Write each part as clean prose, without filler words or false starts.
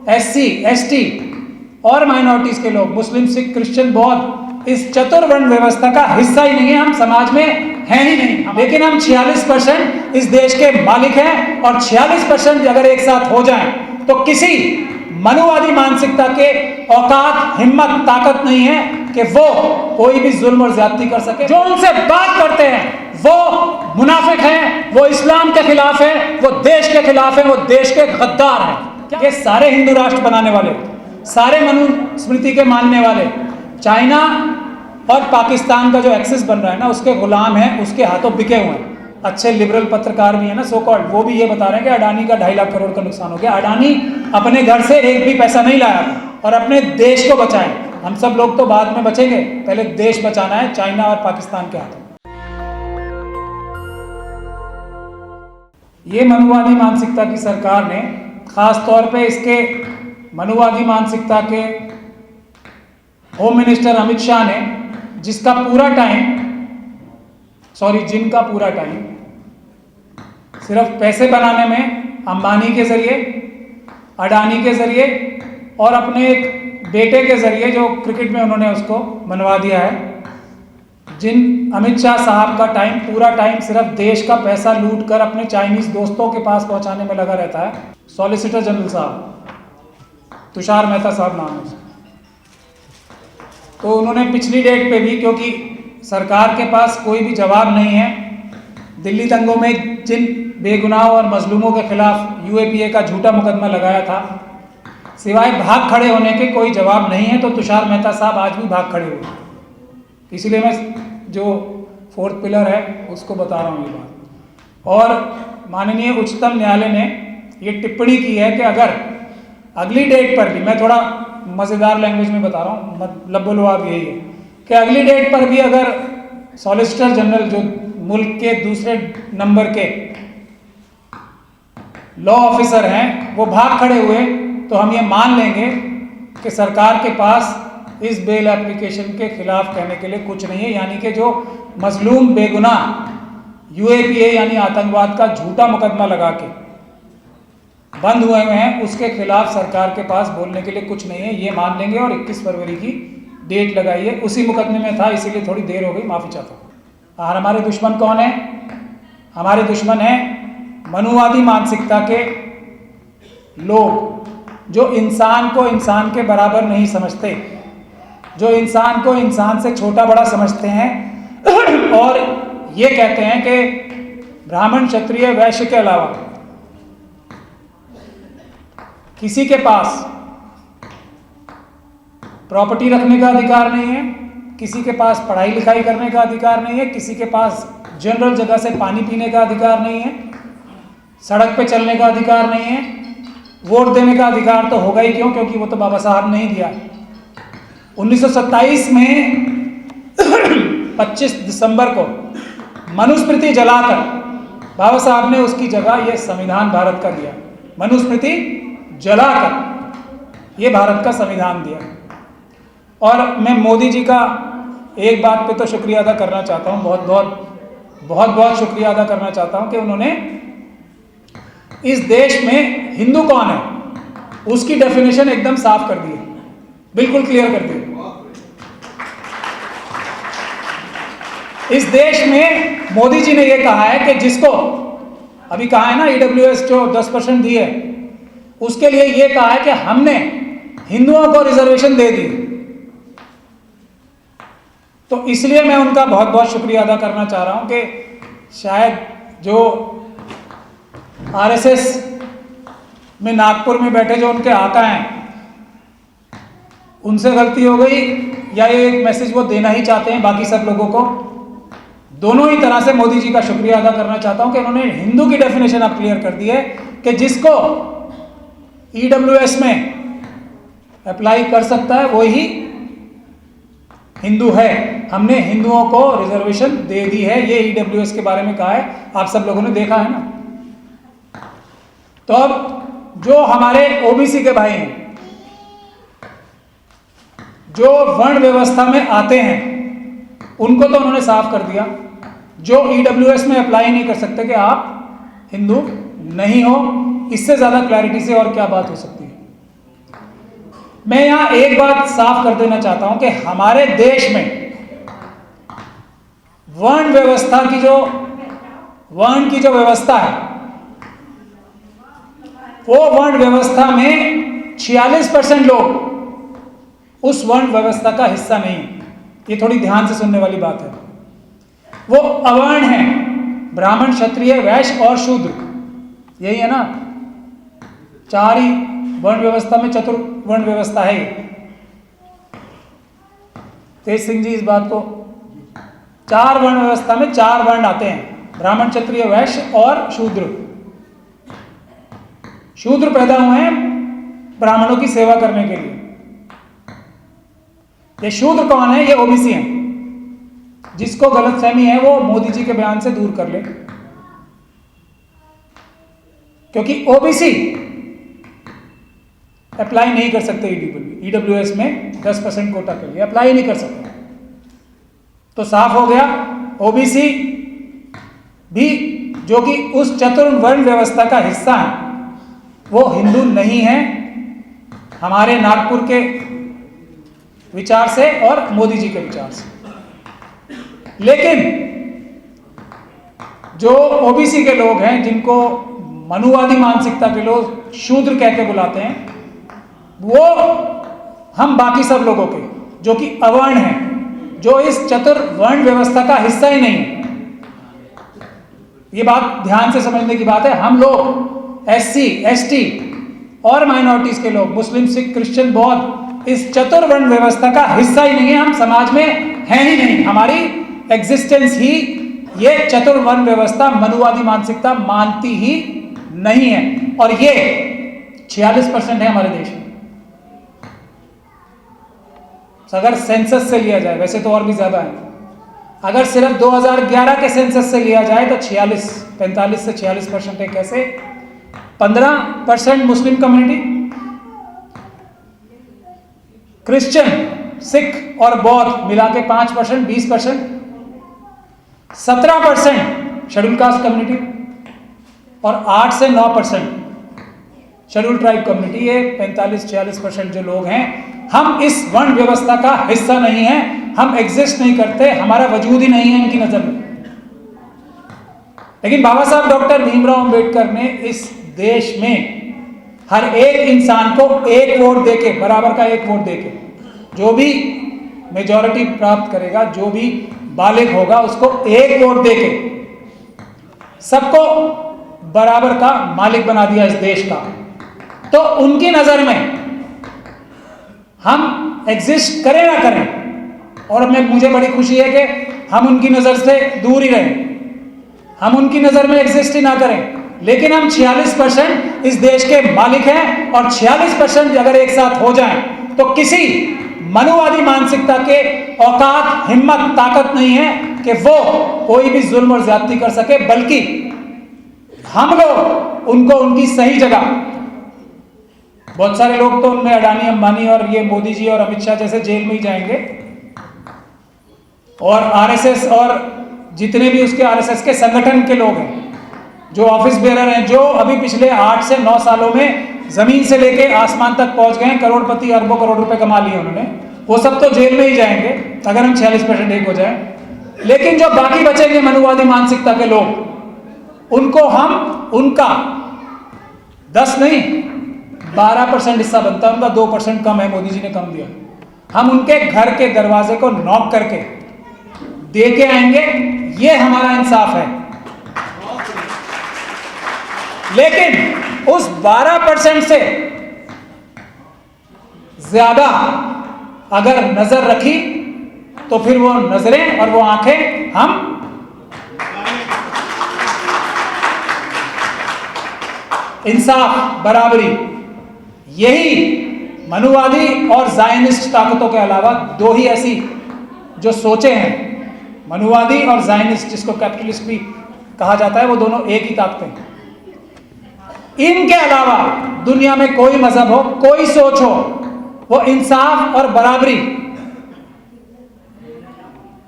SC, ST और minorities के लोग, मुस्लिम, सिख, क्रिश्चियन, बौद्ध, इस चतुर्वर्ण व्यवस्था का हिस्सा ही नहीं है, हम समाज में हैं ही नहीं। लेकिन हम 46% इस देश के मालिक हैं, और 46% अगर एक साथ हो जाएं तो किसी मनुवादी मानसिकता के औकात, हिम्मत, ताकत नहीं है कि वो कोई भी जुल्म और ज्यादती कर सके। जो उनसे बात करते हैं वो मुनाफिक हैं, वो इस्लाम के खिलाफ हैं, वो देश के खिलाफ हैं, वो देश के गद्दार हैं। ये सारे हिंदू राष्ट्र बनाने वाले, सारे मनुस्मृति के मानने वाले, चाइना और पाकिस्तान का जो एक्सेस बन रहा है ना, उसके गुलाम हैं, उसके हाथों बिके हुए हैं। अच्छे लिबरल पत्रकार भी है ना, सो कॉल्ड, वो भी ये बता रहे हैं कि अडानी का 2.5 लाख करोड़ का नुकसान हो गया। अडानी अपने घर से एक भी पैसा नहीं लाया और अपने देश को बचाएं। हम सब लोग तो बाद में बचेंगे, पहले देश बचाना है चाइना और पाकिस्तान के हाथों। ये मनुवादी मानसिकता की सरकार ने, खास तौर पे इसके मनुवादी मानसिकता के होम मिनिस्टर अमित शाह ने, जिनका पूरा टाइम सिर्फ पैसे बनाने में, अंबानी के जरिए, अडानी के जरिए और अपने एक बेटे के जरिए जो क्रिकेट में उन्होंने उसको मनवा दिया है। जिन अमित शाह साहब का पूरा टाइम सिर्फ देश का पैसा लूट कर अपने चाइनीज दोस्तों के पास पहुंचाने में लगा रहता है। सॉलिसिटर जनरल साहब, तुषार मेहता साहब नाम है, तो उन्होंने पिछली डेट पे भी, क्योंकि सरकार के पास कोई भी जवाब नहीं है, दिल्ली दंगों में जिन बेगुनाह और मजलूमों के खिलाफ UAPA का झूठा मुकदमा लगाया था, सिवाय भाग खड़े होने के कोई जवाब नहीं है। तो तुषार मेहता साहब आज भी भाग खड़े हुए। इसीलिए मैं जो 4th पिलर है उसको बता रहा हूँ ये बात। और माननीय उच्चतम न्यायालय ने ये टिप्पणी की है कि अगर अगली डेट पर भी, मैं थोड़ा मज़ेदार लैंग्वेज में बता रहा हूँ, लब्बो-लुआब यही है कि अगली डेट पर भी अगर सॉलिसिटर जनरल, जो मुल्क के दूसरे नंबर के लॉ ऑफिसर हैं, वो भाग खड़े हुए, तो हम ये मान लेंगे कि सरकार के पास इस बेल एप्लीकेशन के खिलाफ कहने के लिए कुछ नहीं है। यानी कि जो मजलूम बेगुनाह UAPA यानी आतंकवाद का झूठा मुकदमा लगा के बंद हुए हैं, उसके खिलाफ सरकार के पास बोलने के लिए कुछ नहीं है, ये मान लेंगे। और 21 फरवरी की डेट लगाई है, उसी मुकदमे में था, इसीलिए थोड़ी देर हो गई, माफ़ी चाहता हूँ। और हमारे दुश्मन कौन है? हमारे दुश्मन हैं मनुवादी मानसिकता के लोग, जो इंसान को इंसान के बराबर नहीं समझते, जो इंसान को इंसान से छोटा बड़ा समझते हैं और ये कहते हैं कि ब्राह्मण, क्षत्रिय, वैश्य के अलावा किसी के पास प्रॉपर्टी रखने का अधिकार नहीं है, किसी के पास पढ़ाई लिखाई करने का अधिकार नहीं है, किसी के पास जनरल जगह से पानी पीने का अधिकार नहीं है, सड़क पे चलने का अधिकार नहीं है, वोट देने का अधिकार तो होगा ही क्यों, क्योंकि वो तो बाबा साहब ने ही दिया। 1927 में 25 दिसंबर को मनुस्मृति जलाकर बाबा साहब ने उसकी जगह ये संविधान भारत का दिया। मनुस्मृति जलाकर ये भारत का संविधान दिया। और मैं मोदी जी का एक बात पे तो शुक्रिया अदा करना चाहता हूँ, बहुत बहुत शुक्रिया अदा करना चाहता हूँ कि उन्होंने इस देश में हिंदू कौन है उसकी डेफिनेशन एकदम साफ कर दी है, बिल्कुल क्लियर कर दी। इस देश में मोदी जी ने यह कहा है कि जिसको अभी कहा है ना EWS जो 10% दी है, उसके लिए यह कहा है कि हमने हिंदुओं को रिजर्वेशन दे दी। तो इसलिए मैं उनका बहुत बहुत शुक्रिया अदा करना चाह रहा हूं कि शायद जो RSS में नागपुर में बैठे जो उनके आका हैं, उनसे गलती हो गई या ये एक मैसेज वो देना ही चाहते हैं बाकी सब लोगों को। दोनों ही तरह से मोदी जी का शुक्रिया अदा करना चाहता हूं कि उन्होंने हिंदू की डेफिनेशन अब क्लियर कर दी है कि जिसको EWS में अप्लाई कर सकता है वो ही हिंदू है। हमने हिंदुओं को रिजर्वेशन दे दी है, ये EWS के बारे में कहा है, आप सब लोगों ने देखा है ना। तो अब जो हमारे OBC के भाई हैं, जो वर्ण व्यवस्था में आते हैं, उनको तो उन्होंने साफ कर दिया। जो EWS में अप्लाई नहीं कर सकते कि आप हिंदू नहीं हो, इससे ज्यादा क्लैरिटी से और क्या बात हो सकती है। मैं यहां एक बात साफ कर देना चाहता हूं कि हमारे देश में वर्ण व्यवस्था की जो व्यवस्था है, वो वर्ण व्यवस्था में 46% लोग उस वर्ण व्यवस्था का हिस्सा नहीं है। ये थोड़ी ध्यान से सुनने वाली बात है। वो अवर्ण है, ब्राह्मण, क्षत्रिय, वैश्य और शूद्र, यही है ना। 4 ही वर्ण व्यवस्था में चतुर्वर्ण व्यवस्था है। तेज सिंह जी इस बात को, 4 वर्ण व्यवस्था में 4 वर्ण आते हैं, ब्राह्मण, क्षत्रिय, वैश्य और शूद्र। शूद्र पैदा हुए हैं ब्राह्मणों की सेवा करने के लिए। ये शूद्र कौन है? ये ओबीसी हैं। जिसको गलतफहमी है वो मोदी जी के बयान से दूर कर ले, क्योंकि ओबीसी अप्लाई नहीं कर सकते ईडब्ल्यूएस में 10% कोटा के लिए अप्लाई नहीं कर सकते। तो साफ हो गया, ओबीसी भी जो कि उस चतुर्वर्ण व्यवस्था का हिस्सा है, वो हिंदू नहीं है हमारे नागपुर के विचार से और मोदी जी के विचार से। लेकिन जो ओबीसी के लोग हैं, जिनको मनुवादी मानसिकता के लोग शूद्र कह के बुलाते हैं, वो हम बाकी सब लोगों के जो कि अवर्ण हैं, जो इस चतुर्वर्ण व्यवस्था का हिस्सा ही नहीं है। ये बात ध्यान से समझने की बात है। हम लोग एससी, एसटी और माइनॉरिटीज के लोग, मुस्लिम, सिख, क्रिश्चियन, बौद्ध, इस चतुर्वर्ण व्यवस्था का हिस्सा ही नहीं है। हम समाज में हैं ही नहीं। हमारी एग्जिस्टेंस ही ये चतुर्वर्ण व्यवस्था, मनुवादी मानसिकता मानती ही नहीं है। और ये 46% है हमारे देश में। अगर सेंसस से लिया जाए, वैसे तो और भी ज्यादा है, अगर सिर्फ 2011 के सेंसस से लिया जाए तो 45 से 46% है। कैसे? 15% मुस्लिम कम्युनिटी, क्रिश्चियन, सिख और बौद्ध मिला के 5%, 20%, 17% शेड्यूल कास्ट कम्युनिटी और 8 से 9% शेड्यूल ट्राइब कम्युनिटी। ये 45-46% जो लोग हैं, हम इस वर्ण व्यवस्था का हिस्सा नहीं है। हम एग्जिस्ट नहीं करते, हमारा वजूद ही नहीं है इनकी नजर में। लेकिन बाबा साहब डॉक्टर भीमराव अंबेडकर ने इस देश में हर एक इंसान को एक वोट देके, बराबर का एक वोट देके, जो भी मेजॉरिटी प्राप्त करेगा, जो भी बालिग होगा, उसको एक वोट देके सबको बराबर का मालिक बना दिया इस देश का। तो उनकी नजर में हम एग्जिस्ट करें ना करें, और मुझे बड़ी खुशी है कि हम उनकी नजर से दूर ही रहें, हम उनकी नजर में एग्जिस्ट ही ना करें, लेकिन हम 46% इस देश के मालिक हैं। और 46% अगर एक साथ हो जाएं तो किसी मनुवादी मानसिकता के औकात, हिम्मत, ताकत नहीं है कि वो कोई भी जुल्म और ज्यादती कर सके, बल्कि हम लोग उनको उनकी सही जगह, बहुत सारे लोग तो उनमें अडानी, अंबानी और ये मोदी जी और अमित शाह जैसे जेल में ही जाएंगे, और आरएसएस और जितने भी उसके आरएसएस के संगठन के लोग हैं, जो ऑफिस बेरर हैं, जो अभी पिछले 8 से 9 सालों में जमीन से लेके आसमान तक पहुंच गए, करोड़पति, अरबों करोड़ रुपए कमा लिए उन्होंने, वो सब तो जेल में ही जाएंगे अगर हम 46% एक हो जाए। लेकिन जो बाकी बचेंगे मनुवादी मानसिकता के लोग, उनको हम उनका 10 नहीं 12% हिस्सा बनता है। उनका 2% कम है, मोदी जी ने कम दिया। हम उनके घर के दरवाजे को नॉक करके दे के आएंगे, ये हमारा इंसाफ है। लेकिन उस 12% से ज्यादा अगर नजर रखी तो फिर वो नजरें और वो आंखें हम इंसाफ, बराबरी, यही मनुवादी और जायनिस्ट ताकतों के अलावा 2 ही ऐसी जो सोचे हैं, मनुवादी और जायनिस्ट, जिसको कैपिटलिस्ट भी कहा जाता है, वो दोनों एक ही ताकतें हैं। इनके अलावा दुनिया में कोई मजहब हो, कोई सोच हो, वो इंसाफ और बराबरी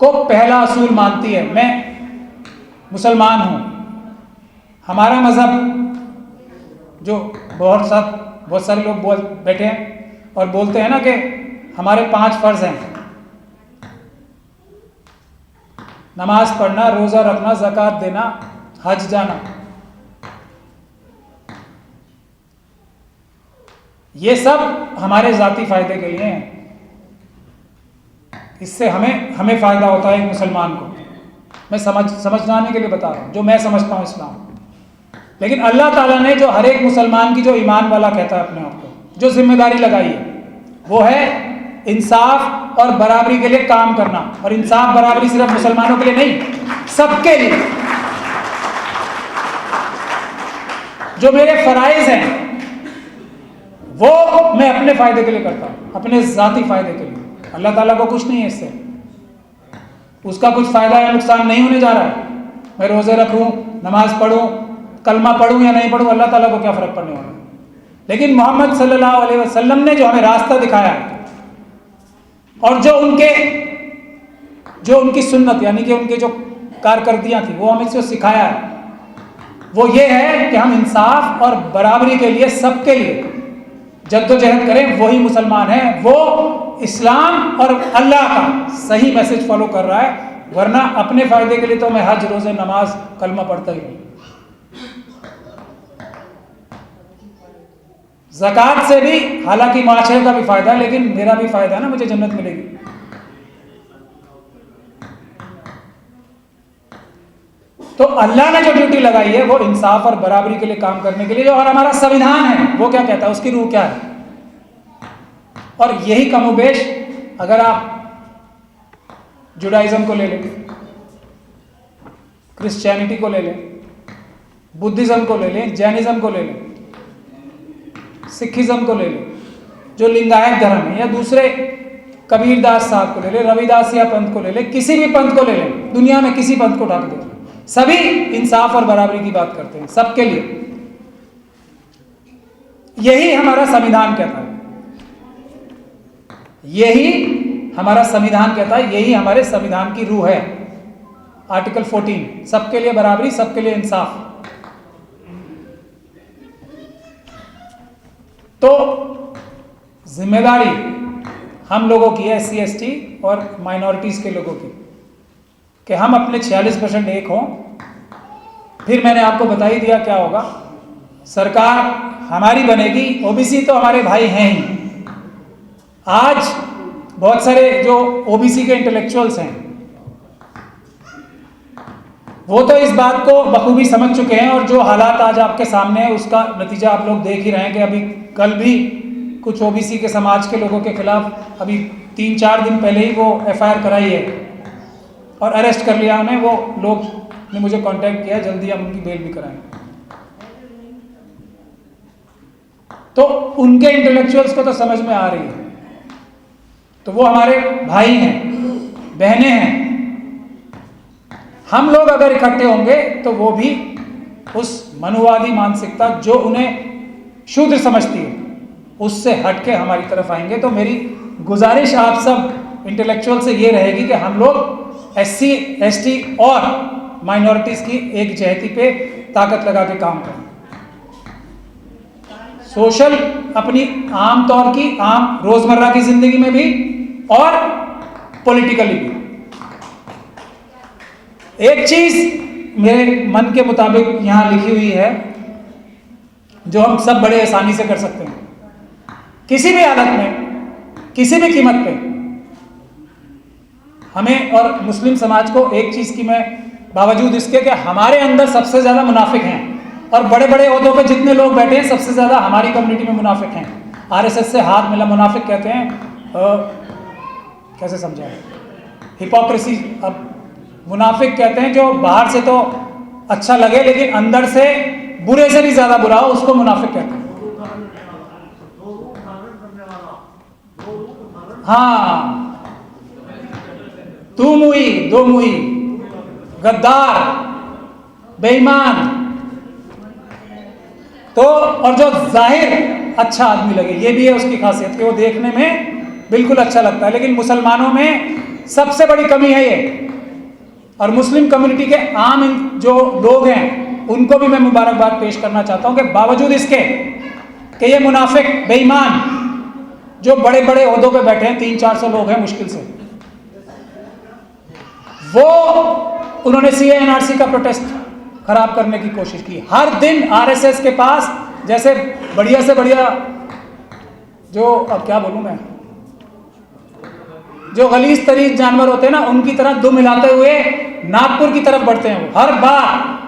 को पहला असूल मानती है। मैं मुसलमान हूं, हमारा मजहब, जो बहुत सारे लोग बैठे हैं, और बोलते हैं ना कि हमारे 5 फर्ज हैं, नमाज पढ़ना, रोजा रखना, ज़कात देना, हज जाना। ये सब हमारे ज़ाती फायदे के लिए हैं, इससे हमें फायदा होता है एक मुसलमान को। मैं समझाने के लिए बता रहा हूँ जो मैं समझता हूँ इस्लाम। लेकिन अल्लाह ताला ने जो हर एक मुसलमान की, जो ईमान वाला कहता है अपने आप को, जो जिम्मेदारी लगाई है, वो है इंसाफ और बराबरी के लिए काम करना। और इंसाफ बराबरी सिर्फ मुसलमानों के लिए नहीं, सबके लिए। जो मेरे फराइज हैं वो मैं अपने फायदे के लिए करता हूं, अपने जाती फायदे के लिए। अल्लाह ताला को कुछ नहीं है इससे, उसका कुछ फायदा या नुकसान नहीं होने जा रहा है। मैं रोजे रखूं, नमाज पढ़ूं, कलमा पढ़ूं या नहीं पढ़ूं, अल्लाह ताला को क्या फर्क पड़ने वाला है। लेकिन मोहम्मद सल्लल्लाहु अलैहि वसल्लम ने जो हमें रास्ता दिखाया और जो उनकी सुन्नत यानी कि उनके जो कारकर्दियां थी वो हमें जो सिखाया है, वो ये है कि हम इंसाफ और बराबरी के लिए, सबके लिए जद्दोजहद करें। वही मुसलमान है, वो इस्लाम और अल्लाह का सही मैसेज फॉलो कर रहा है। वरना अपने फायदे के लिए तो मैं हज, रोजे, नमाज, कलमा पढ़ता ही नहीं। ज़कात से भी हालांकि माशरे का भी फायदा है, लेकिन मेरा भी फायदा है ना, मुझे जन्नत मिलेगी। तो अल्लाह ने जो ड्यूटी लगाई है वो इंसाफ और बराबरी के लिए काम करने के लिए। और हमारा संविधान है वो क्या कहता है, उसकी रूह क्या है। और यही कमोबेश अगर आप जुडाइज्म को ले लें, क्रिश्चियनिटी को ले लें, बुद्धिज्म को ले लें, जैनिज्म को ले लें, सिखिज्म को ले लें, जो लिंगायत धर्म है, या दूसरे कबीरदास साहब को ले लें, रविदासिया पंथ को ले लें, किसी भी पंथ को ले लें, दुनिया में किसी पंथ को उठा के देखें, सभी इंसाफ और बराबरी की बात करते हैं, सबके लिए। यही हमारा संविधान कहता है, यही हमारा संविधान कहता है, यही हमारे संविधान की रूह है। आर्टिकल 14, सबके लिए बराबरी, सबके लिए इंसाफ। तो जिम्मेदारी हम लोगों की है, SC ST और माइनॉरिटीज के लोगों की, कि हम अपने 46% एक हों। फिर मैंने आपको बता ही दिया क्या होगा, सरकार हमारी बनेगी। OBC तो हमारे भाई हैं ही। आज बहुत सारे जो OBC के इंटेलेक्चुअल्स हैं वो तो इस बात को बखूबी समझ चुके हैं, और जो हालात आज आपके सामने है उसका नतीजा आप लोग देख ही रहे हैं कि अभी कल भी कुछ OBC के समाज के लोगों के खिलाफ अभी 3-4 दिन पहले ही वो FIR कराई है और अरेस्ट कर लिया उन्हें। वो लोग ने मुझे कांटेक्ट किया, जल्दी हम उनकी बेल भी कराएंगे। तो उनके इंटेलेक्चुअल्स को तो समझ में आ रही है, तो वो हमारे भाई हैं, बहनें हैं। हम लोग अगर इकट्ठे होंगे तो वो भी उस मनुवादी मानसिकता जो उन्हें शूद्र समझती है उससे हटके हमारी तरफ आएंगे। तो मेरी गुजारिश आप सब इंटेलेक्चुअल से ये रहेगी कि हम लोग SC ST और माइनॉरिटीज की एक जहती पे ताकत लगा के काम करें। सोशल अपनी आम तौर की, आम रोजमर्रा की जिंदगी में भी और पॉलिटिकली भी। एक चीज मेरे मन के मुताबिक यहां लिखी हुई है जो हम सब बड़े आसानी से कर सकते हैं। किसी भी हालत में, किसी भी कीमत पे हमें और मुस्लिम समाज को एक चीज की, मैं बावजूद इसके कि हमारे अंदर सबसे ज्यादा मुनाफिक हैं और बड़े बड़े ओहदों पे जितने लोग बैठे हैं सबसे ज्यादा हमारी कम्युनिटी में मुनाफिक हैं। RSS से हाथ मिला, मुनाफिक कहते हैं, कैसे समझाएं, हिपोक्रेसी। अब मुनाफिक कहते हैं जो बाहर से तो अच्छा लगे लेकिन अंदर से बुरे से भी ज्यादा बुरा हो, उसको मुनाफिक कहते हैं। हाँ, तू मुई दो मुई, गद्दार, बेईमान। तो और जो जाहिर अच्छा आदमी लगे, ये भी है उसकी खासियत कि वो देखने में बिल्कुल अच्छा लगता है। लेकिन मुसलमानों में सबसे बड़ी कमी है ये। और मुस्लिम कम्युनिटी के आम जो लोग हैं उनको भी मैं मुबारकबाद पेश करना चाहता हूं कि बावजूद इसके कि ये मुनाफिक, बेईमान जो बड़े बड़े ओहदों पे बैठे हैं, 300-400 लोग हैं मुश्किल से, वो उन्होंने CA/NRC का प्रोटेस्ट खराब करने की कोशिश की। हर दिन RSS के पास जैसे बढ़िया से बढ़िया, जो अब क्या बोलूं मैं, जो गलीज तरीज जानवर होते हैं ना, उनकी तरह दुम हिलाते हुए नागपुर की तरफ बढ़ते हैं वो हर बार।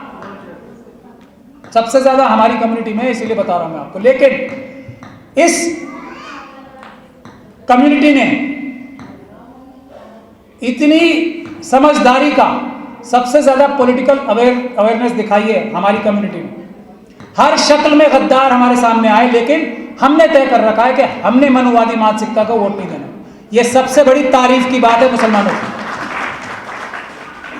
सबसे ज्यादा हमारी कम्युनिटी में, इसीलिए बता रहा हूं मैं आपको। लेकिन इस कम्युनिटी ने इतनी समझदारी का, सबसे ज्यादा पॉलिटिकल अवेयरनेस दिखाई है हमारी कम्युनिटी में। हर शक्ल में गद्दार हमारे सामने आए, लेकिन हमने तय कर रखा है कि हमने मनुवादी मानसिकता को वोट नहीं देना। यह सबसे बड़ी तारीफ की बात है मुसलमानों की।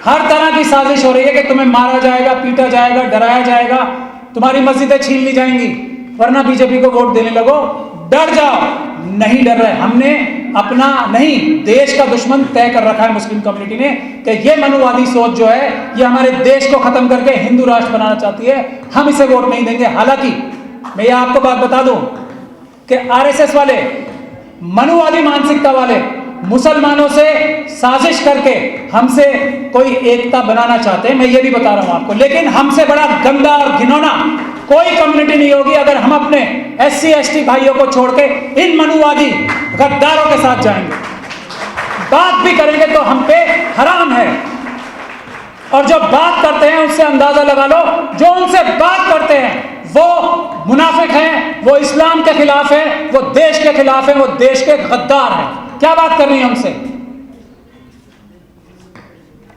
हर तरह की साजिश हो रही है कि तुम्हें मारा जाएगा, पीटा जाएगा, डराया जाएगा, तुम्हारी मस्जिदें छीन ली जाएंगी, वरना बीजेपी को वोट देने लगो। डर जाओ, नहीं डर रहे। हमने अपना नहीं, देश का दुश्मन तय कर रखा है मुस्लिम कम्युनिटी ने कि ये मनुवादी सोच जो है, ये हमारे देश को खत्म करके हिंदू राष्ट्र बनाना चाहती है, हम इसे वोट नहीं देंगे। हालांकि मैं ये आपको बात बता दूं कि RSS वाले, मनुवादी मानसिकता वाले मुसलमानों से साजिश करके हमसे कोई एकता बनाना चाहते हैं, मैं ये भी बता रहा हूं आपको। लेकिन हमसे बड़ा गंदा और घिनौना कोई कम्युनिटी नहीं होगी अगर हम अपने SC/ST भाइयों को छोड़ के इन मनुवादी गद्दारों के साथ जाएंगे। बात भी करेंगे तो हम पे हराम है, और जो बात करते हैं उससे अंदाजा लगा लो, जो उनसे बात करते हैं वो मुनाफिक हैं, वो इस्लाम के खिलाफ है, वो देश के खिलाफ है, वो देश के गद्दार हैं। क्या बात करनी है हमसे?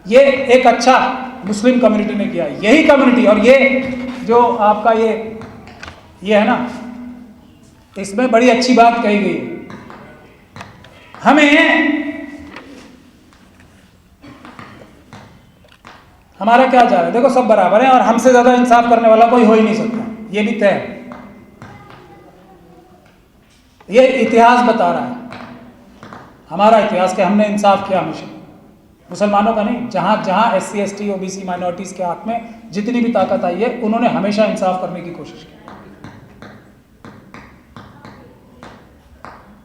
ये एक अच्छा मुस्लिम कम्युनिटी ने किया, यही कम्युनिटी। और ये जो आपका ये है ना, इसमें बड़ी अच्छी बात कही गई है। हमारा क्या जा रहा है, देखो सब बराबर है और हमसे ज्यादा इंसाफ करने वाला कोई हो ही नहीं सकता, ये भी तय है। ये इतिहास बता रहा है, हमारा इतिहास, कि हमने इंसाफ किया हमेशा, मुसलमानों का नहीं। जहां जहां SC/ST OBC माइनॉरिटीज के हाथ में जितनी भी ताकत आई है, उन्होंने हमेशा इंसाफ करने की कोशिश की।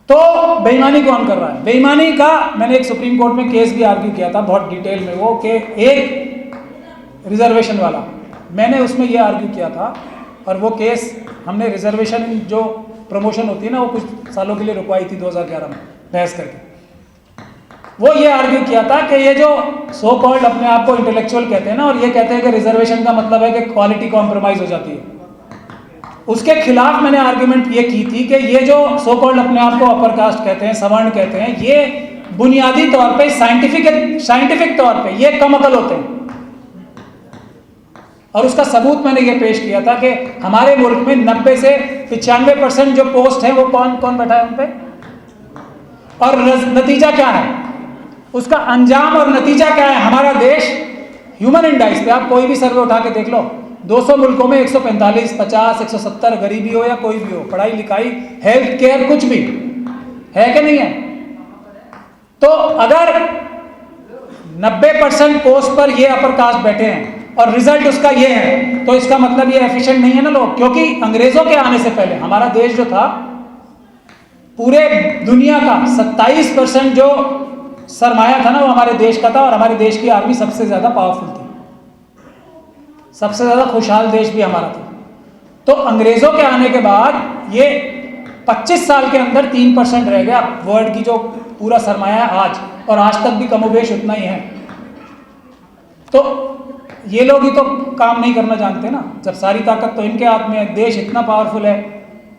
तो बेईमानी कौन कर रहा है? बेईमानी का मैंने एक सुप्रीम कोर्ट में केस भी आर्ग्यू किया था बहुत डिटेल में, वो कि एक रिजर्वेशन वाला, मैंने उसमें ये आर्ग्यू किया था, और वो केस हमने रिजर्वेशन जो प्रमोशन होती है ना, वो कुछ सालों के लिए रुकवाई थी 2011 में बहस करके। वो ये आर्ग्यू किया था कि ये जो सो कॉल्ड अपने आप को इंटेलेक्चुअल कहते हैं ना, और ये कहते हैं कि रिजर्वेशन का मतलब है कि क्वालिटी कॉम्प्रोमाइज हो जाती है, उसके खिलाफ मैंने आर्ग्यूमेंट ये की थी कि ये जो सो कॉल्ड अपने आप को अपर कास्ट कहते हैं, सवर्ण कहते हैं, ये बुनियादी तौर पे साइंटिफिक तौर पे ये कम अकल होते हैं। और उसका सबूत मैंने ये पेश किया था कि हमारे मुल्क में 90 से 95% जो पोस्ट है वो कौन कौन बैठा है उन पे, और नतीजा क्या है उसका, अंजाम और नतीजा क्या है? हमारा देश ह्यूमन इंडेक्स पे आप कोई भी सर्वे उठा के देख लो, 200 मुल्कों में 145, 50, 170, गरीबी हो या कोई भी हो, पढ़ाई लिखाई, हेल्थ केयर, कुछ भी है कि नहीं है? तो अगर 90% पोस्ट पर ये अपर कास्ट बैठे हैं और रिजल्ट उसका ये है, तो इसका मतलब ये एफिशिएंट नहीं है ना लोग। क्योंकि अंग्रेजों के आने से पहले हमारा देश जो था, पूरे दुनिया का 27% जो सरमाया था ना, वो हमारे देश का था, और हमारे देश की आर्मी सबसे ज्यादा पावरफुल थी, सबसे ज्यादा खुशहाल देश भी हमारा था। तो अंग्रेजों के आने के बाद ये 25 साल के अंदर 3% रह गया वर्ल्ड की जो पूरा सरमाया है आज, और आज तक भी कमोबेश उतना ही है। तो ये लोग ही तो काम नहीं करना जानते ना, जब सारी ताकत तो इनके हाथ में है, देश इतना पावरफुल है,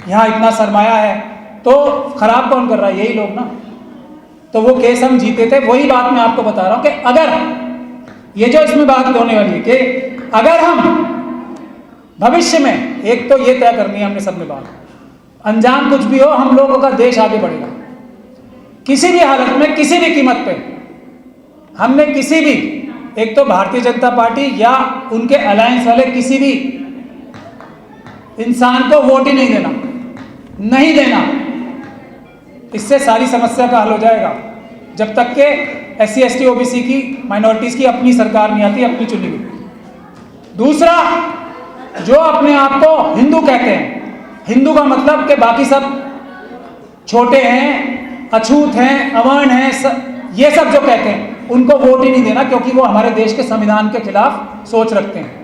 यहाँ इतना सरमाया है, तो खराब कौन कर रहा है? यही लोग ना। तो वो केस हम जीते थे। वही बात मैं आपको बता रहा हूं कि अगर ये जो इसमें बात होने वाली है कि अगर हम भविष्य में, एक तो ये तय करनी है हमने सबने बात, अंजाम कुछ भी हो, हम लोगों का देश आगे बढ़ेगा किसी भी हालत में, किसी भी कीमत पे। हमने किसी भी, एक तो भारतीय जनता पार्टी या उनके अलायंस वाले किसी भी इंसान को वोट ही नहीं देना। इससे सारी समस्या का हल हो जाएगा, जब तक के SC/ST OBC की माइनॉरिटीज की अपनी सरकार नहीं आती, अपनी चुनी हुई। दूसरा, जो अपने आप को हिंदू कहते हैं, हिंदू का मतलब कि बाकी सब छोटे हैं, अछूत हैं, अवर्ण हैं, ये सब जो कहते हैं उनको वोट ही नहीं देना, क्योंकि वो हमारे देश के संविधान के खिलाफ सोच रखते हैं।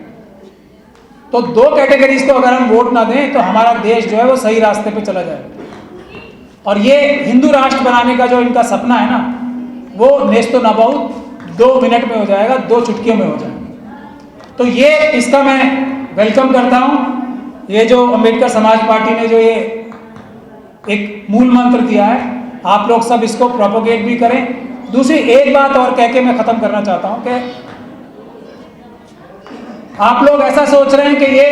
तो दो कैटेगरीज को अगर हम वोट ना दें तो हमारा देश जो है वो सही रास्ते पे चला जाएगा। और ये हिंदू राष्ट्र बनाने का जो इनका सपना है ना, वो नेस्तो ना बहुत 2 मिनट में हो जाएगा, 2 चुटकियों में हो जाएगा। तो ये इसका मैं वेलकम करता हूँ। ये जो अम्बेडकर समाज पार्टी ने जो ये एक मूल मंत्र दिया है, आप लोग सब इसको प्रोपोगेट भी करें। दूसरी एक बात और कह के मैं खत्म करना चाहता हूँ कि आप लोग ऐसा सोच रहे हैं कि ये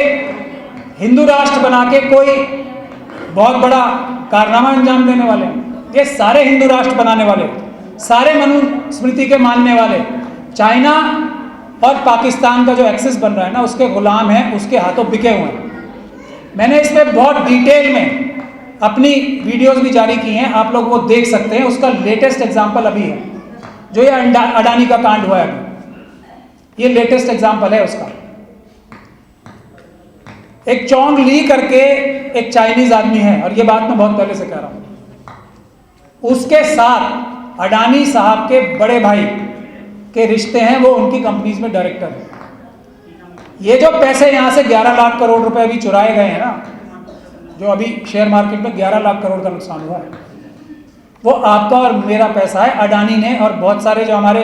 हिंदू राष्ट्र बना के कोई बहुत बड़ा कारनामा अंजाम देने वाले हैं। ये सारे हिंदू राष्ट्र बनाने वाले, सारे मनुस्मृति के मानने वाले चाइना और पाकिस्तान का जो एक्सेस बन रहा है ना, उसके गुलाम हैं, उसके हाथों बिके हुए हैं। मैंने इस पर बहुत डिटेल में अपनी वीडियोस भी जारी की हैं, आप लोग वो देख सकते हैं। उसका लेटेस्ट एग्जाम्पल अभी है जो ये अडानी का कांड हुआ है अभी, ये लेटेस्ट एग्जाम्पल है उसका। एक चोंग ली करके एक चाइनीज आदमी है, और ये बात मैं बहुत पहले से कह रहा हूं, उसके साथ अडानी साहब के बड़े भाई के रिश्ते हैं, वो उनकी कंपनीज में डायरेक्टर है। ये जो पैसे यहां से 11 लाख करोड़ रुपए अभी चुराए गए हैं ना, जो अभी शेयर मार्केट में 11 लाख करोड़ का नुकसान हुआ है, वो आपका और मेरा पैसा है। अडानी ने, और बहुत सारे जो हमारे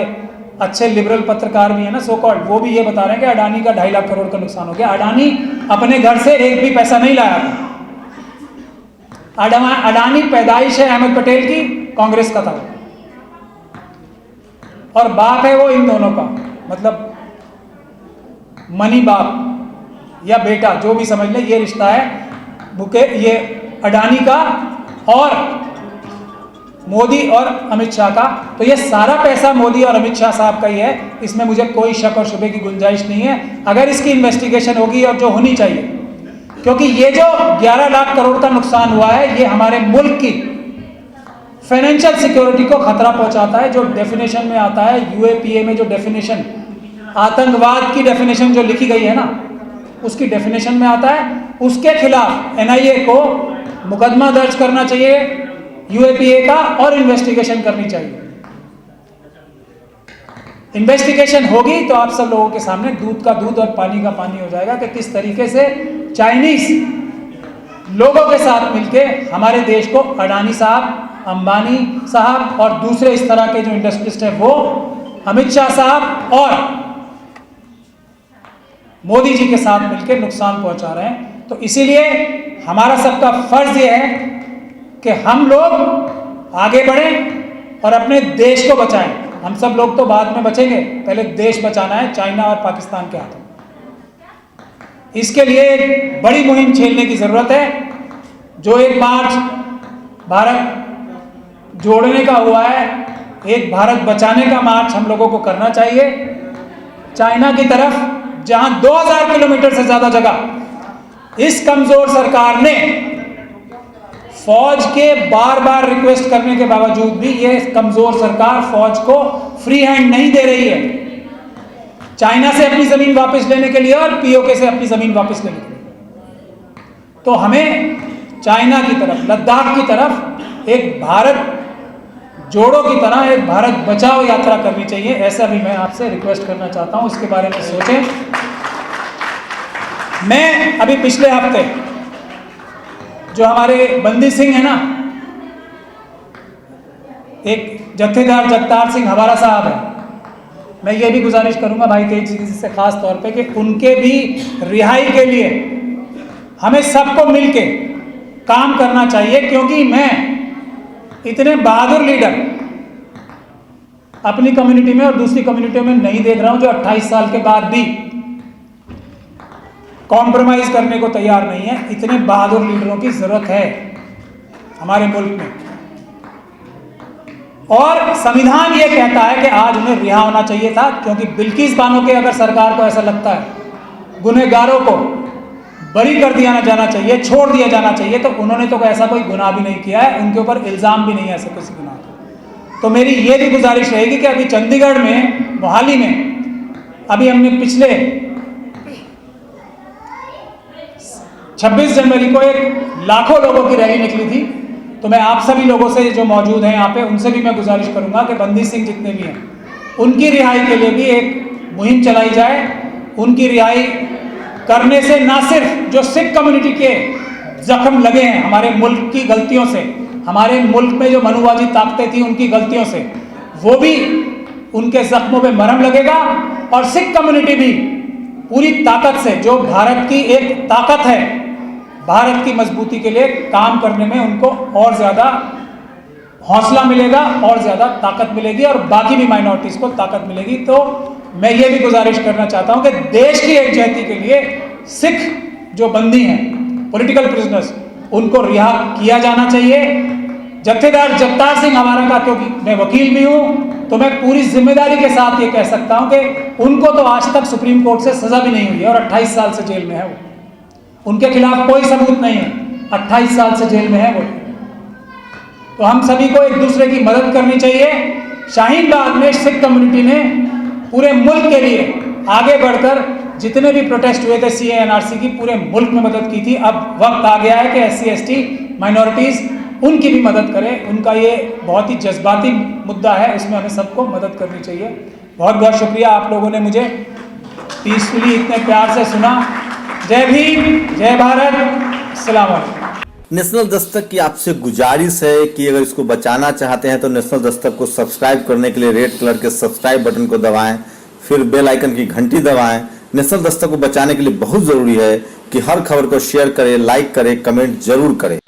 अच्छे लिबरल पत्रकार भी हैं ना सो कॉल्ड, वो भी ये बता रहे हैं कि अडानी का 2.5 लाख करोड़ का नुकसान हो गया। अडानी अपने घर से एक भी पैसा नहीं लाया था। अडानी पैदाइश है अहमद पटेल की, कांग्रेस का था, और बाप है वो इन दोनों का, मतलब मनी बाप या बेटा, जो भी समझ ले, ये रिश्ता है बुके ये अडानी का और मोदी और अमित शाह का। तो ये सारा पैसा मोदी और अमित शाह साहब का ही है, इसमें मुझे कोई शक और शुबे की गुंजाइश नहीं है। अगर इसकी इन्वेस्टिगेशन होगी, और जो होनी चाहिए, क्योंकि ये जो 11 लाख करोड़ का नुकसान हुआ है, ये हमारे मुल्क की फाइनेंशियल सिक्योरिटी को खतरा पहुंचाता है। जो डेफिनेशन में आता है यूएपीए में, जो डेफिनेशन आतंकवाद की डेफिनेशन जो लिखी गई है ना, उसकी डेफिनेशन में आता है, उसके खिलाफ एनआईए को मुकदमा दर्ज करना चाहिए यूएपीए का, और इन्वेस्टिगेशन करनी चाहिए। इन्वेस्टिगेशन होगी तो आप सब लोगों के सामने दूध का दूध और पानी का पानी हो जाएगा कि किस तरीके से चाइनीज लोगों के साथ मिलके हमारे देश को अडानी साहब, अंबानी साहब और दूसरे इस तरह के जो इंडस्ट्रिस्ट है, वो अमित शाह साहब और मोदी जी के साथ मिलकर नुकसान पहुंचा रहे हैं। तो इसीलिए हमारा सबका फर्ज ये है कि हम लोग आगे बढ़ें और अपने देश को बचाएं। हम सब लोग तो बाद में बचेंगे, पहले देश बचाना है चाइना और पाकिस्तान के हाथों। इसके लिए एक बड़ी मुहिम छेड़ने की जरूरत है। जो एक मार्च भारत जोड़ने का हुआ है, एक भारत बचाने का मार्च हम लोगों को करना चाहिए। चाइना की तरफ, जहां 2000 किलोमीटर से ज्यादा जगह इस कमजोर सरकार ने फौज के बार बार रिक्वेस्ट करने के बावजूद भी, ये कमजोर सरकार फौज को फ्री हैंड नहीं दे रही है, चाइना से अपनी जमीन वापस लेने के लिए और पीओके से अपनी जमीन वापस लेने के लिए। तो हमें चाइना की तरफ, लद्दाख की तरफ एक भारत जोड़ो की तरह एक भारत बचाओ यात्रा करनी चाहिए। ऐसा भी मैं आपसे रिक्वेस्ट करना चाहता हूं, इसके बारे में सोचें। मैं अभी पिछले हफ्ते जो हमारे बंदी सिंह है ना, एक जत्थेदार जगतार सिंह हवारा साहब है, मैं ये भी गुजारिश करूंगा भाई तेज जी से खास तौर पे कि उनके भी रिहाई के लिए हमें सबको मिलके काम करना चाहिए। क्योंकि मैं इतने बहादुर लीडर अपनी कम्युनिटी में और दूसरी कम्युनिटियों में नहीं देख रहा हूं, जो 28 साल के बाद भी कॉम्प्रोमाइज करने को तैयार नहीं है। इतने बहादुर लीडरों की जरूरत है हमारे मुल्क में। और संविधान ये कहता है कि आज उन्हें रिहा होना चाहिए था, क्योंकि बिल्किस बानो के अगर सरकार को ऐसा लगता है गुनहगारों को बरी कर दिया जाना चाहिए, छोड़ दिया जाना चाहिए, तो उन्होंने तो ऐसा कोई गुनाह भी नहीं किया है, उनके ऊपर इल्ज़ाम भी नहीं है ऐसे किसी गुनाह का। तो मेरी ये भी गुजारिश रहेगी कि अभी चंडीगढ़ में, मोहाली में, अभी हमने पिछले 26 जनवरी को एक लाखों लोगों की रैली निकली थी, तो मैं आप सभी लोगों से जो मौजूद हैं यहाँ पे उनसे भी मैं गुजारिश करूँगा कि बंदी सिंह जितने भी हैं उनकी रिहाई के लिए भी एक मुहिम चलाई जाए। उनकी रिहाई करने से ना सिर्फ जो सिख कम्युनिटी के जख्म लगे हैं हमारे मुल्क की गलतियों से, हमारे मुल्क में जो मनुवादी ताकतें थी उनकी गलतियों से, वो भी उनके जख्मों पे मरहम लगेगा और सिख कम्युनिटी भी पूरी ताकत से, जो भारत की एक ताकत है, भारत की मजबूती के लिए काम करने में उनको और ज़्यादा हौसला मिलेगा और ज़्यादा ताकत मिलेगी और बाकी भी माइनॉरिटीज़ को ताकत मिलेगी। तो मैं ये भी गुजारिश करना चाहता हूँ कि देश की एकजुहती के लिए सिख जो बंदी हैं, पॉलिटिकल प्रिजनर्स, उनको रिहा किया जाना चाहिए। जत्थेदार जगतार सिंह हमारा का, क्योंकि मैं वकील भी हूँ, तो मैं पूरी जिम्मेदारी के साथ ये कह सकता हूँ कि उनको तो आज तक सुप्रीम कोर्ट से सज़ा भी नहीं हुई है और 28 साल से जेल में है वो। उनके खिलाफ कोई सबूत नहीं है, 28 साल से जेल में है वो। तो हम सभी को एक दूसरे की मदद करनी चाहिए। शाहीन बाग में सिख कम्युनिटी ने पूरे मुल्क के लिए आगे बढ़कर जितने भी प्रोटेस्ट हुए थे सीए एनआरसी की, पूरे मुल्क में मदद की थी। अब वक्त आ गया है कि एससी एसटी माइनॉरिटीज़ उनकी भी मदद करें। उनका ये बहुत ही जज्बाती मुद्दा है, इसमें हमें सबको मदद करनी चाहिए। बहुत बहुत शुक्रिया, आप लोगों ने मुझे पीसफुली इतने प्यार से सुना। जय भीम, जय भारत, अस्सलाम वालेकुम। नेशनल दस्तक की आपसे गुजारिश है कि अगर इसको बचाना चाहते हैं तो नेशनल दस्तक को सब्सक्राइब करने के लिए रेड कलर के सब्सक्राइब बटन को दबाएं, फिर बेल आइकन की घंटी दबाएं। नेशनल दस्तक को बचाने के लिए बहुत ज़रूरी है कि हर खबर को शेयर करें, लाइक करें, कमेंट जरूर करें।